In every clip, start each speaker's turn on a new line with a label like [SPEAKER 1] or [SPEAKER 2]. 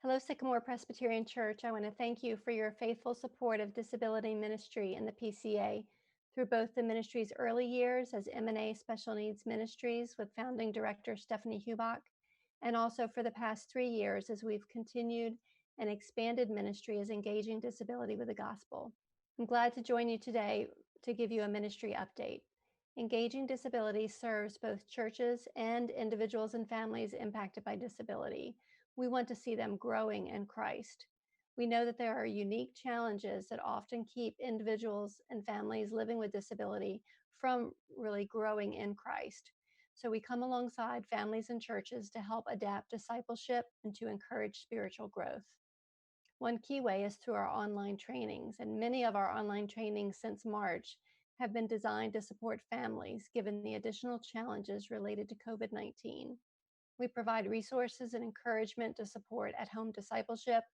[SPEAKER 1] Hello, Sycamore Presbyterian Church. I want to thank you for your faithful support of disability ministry in the PCA through both the ministry's early years as M&A Special Needs Ministries with founding director Stephanie Hubach, and also for the past 3 years as we've continued and expanded ministry as Engaging Disability with the Gospel. I'm glad to join you today to give you a ministry update. Engaging Disability serves both churches and individuals and families impacted by disability. We want to see them growing in Christ. We know that there are unique challenges that often keep individuals and families living with disability from really growing in Christ. So we come alongside families and churches to help adapt discipleship and to encourage spiritual growth. One key way is through our online trainings, and many of our online trainings since March have been designed to support families given the additional challenges related to COVID-19. We provide resources and encouragement to support at-home discipleship,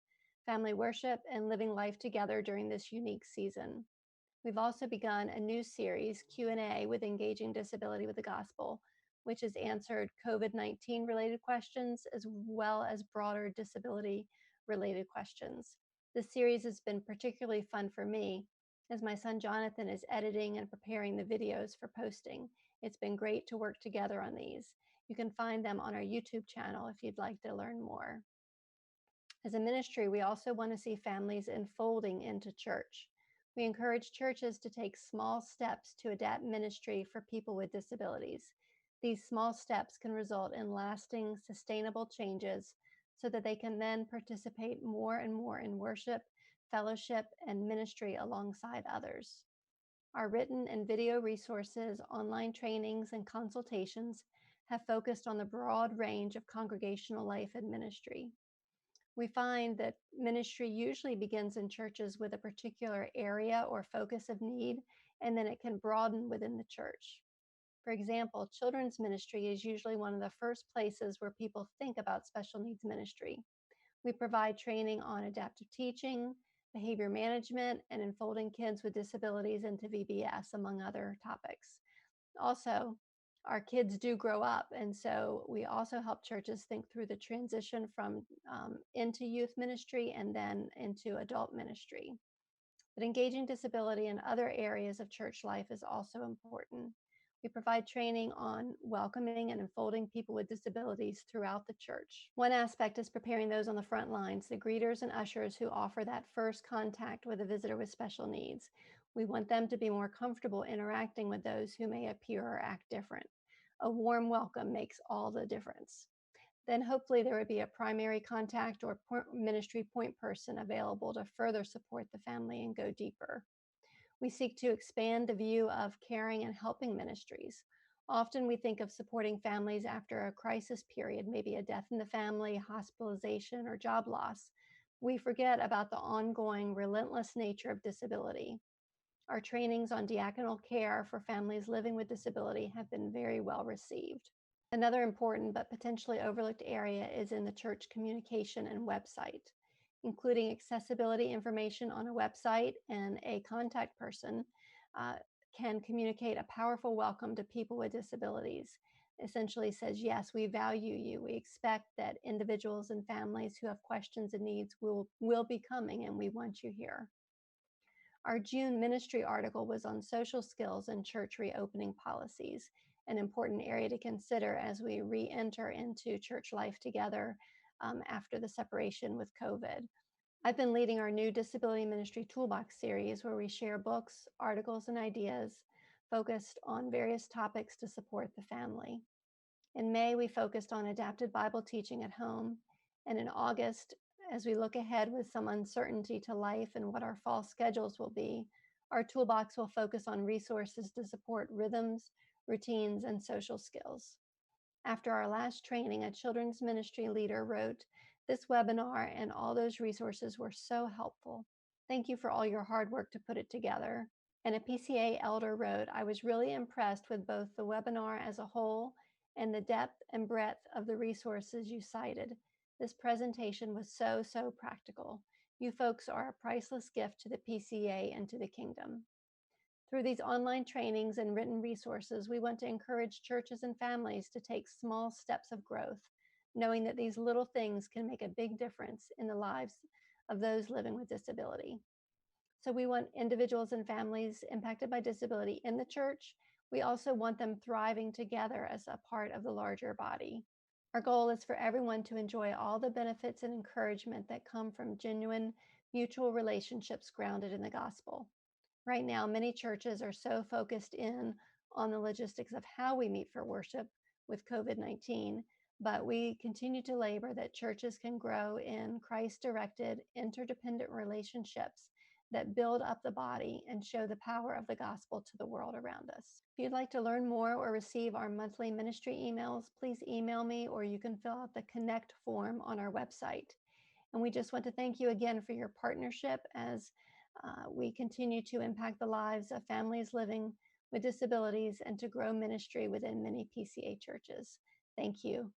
[SPEAKER 1] family worship, and living life together during this unique season. We've also begun a new series, Q&A with Engaging Disability with the Gospel, which has answered COVID-19 related questions as well as broader disability related questions. This series has been particularly fun for me as my son Jonathan is editing and preparing the videos for posting. It's been great to work together on these. You can find them on our YouTube channel if you'd like to learn more. As a ministry, we also want to see families enfolding into church. We encourage churches to take small steps to adapt ministry for people with disabilities. These small steps can result in lasting, sustainable changes so that they can then participate more and more in worship, fellowship, and ministry alongside others. Our written and video resources, online trainings, and consultations have focused on the broad range of congregational life and ministry. We find that ministry usually begins in churches with a particular area or focus of need, and then it can broaden within the church. For example, children's ministry is usually one of the first places where people think about special needs ministry. We provide training on adaptive teaching, behavior management, and enfolding kids with disabilities into VBS, among other topics. Also, our kids do grow up, and so we also help churches think through the transition from into youth ministry and then into adult ministry. But engaging disability in other areas of church life is also important. We provide training on welcoming and enfolding people with disabilities throughout the church. One aspect is preparing those on the front lines, the greeters and ushers who offer that first contact with a visitor with special needs. We want them to be more comfortable interacting with those who may appear or act different. A warm welcome makes all the difference. Then hopefully there would be a primary contact or ministry point person available to further support the family and go deeper. We seek to expand the view of caring and helping ministries. Often we think of supporting families after a crisis period, maybe a death in the family, hospitalization, or job loss. We forget about the ongoing, relentless nature of disability. Our trainings on diaconal care for families living with disability have been very well received. Another important but potentially overlooked area is in the church communication and website, including accessibility information on a website and a contact person can communicate a powerful welcome to people with disabilities. Essentially says, yes, we value you. We expect that individuals and families who have questions and needs will be coming, and we want you here. Our June ministry article was on social skills and church reopening policies, an important area to consider as we re-enter into church life together after the separation with COVID. I've been leading our new Disability Ministry Toolbox series where we share books, articles, and ideas focused on various topics to support the family. In May, we focused on adapted Bible teaching at home, and in August, as we look ahead with some uncertainty to life and what our fall schedules will be, our toolbox will focus on resources to support rhythms, routines, and social skills. After our last training, a children's ministry leader wrote, "This webinar and all those resources were so helpful. Thank you for all your hard work to put it together." And a PCA elder wrote, "I was really impressed with both the webinar as a whole and the depth and breadth of the resources you cited. This presentation was so practical. You folks are a priceless gift to the PCA and to the kingdom." Through these online trainings and written resources, we want to encourage churches and families to take small steps of growth, knowing that these little things can make a big difference in the lives of those living with disability. So we want individuals and families impacted by disability in the church. We also want them thriving together as a part of the larger body. Our goal is for everyone to enjoy all the benefits and encouragement that come from genuine mutual relationships grounded in the gospel. Right now, many churches are so focused in on the logistics of how we meet for worship with COVID 19, but we continue to labor that churches can grow in Christ directed, interdependent relationships that build up the body and show the power of the gospel to the world around us. If you'd like to learn more or receive our monthly ministry emails, please email me or you can fill out the Connect form on our website. And we just want to thank you again for your partnership as we continue to impact the lives of families living with disabilities and to grow ministry within many PCA churches. Thank you.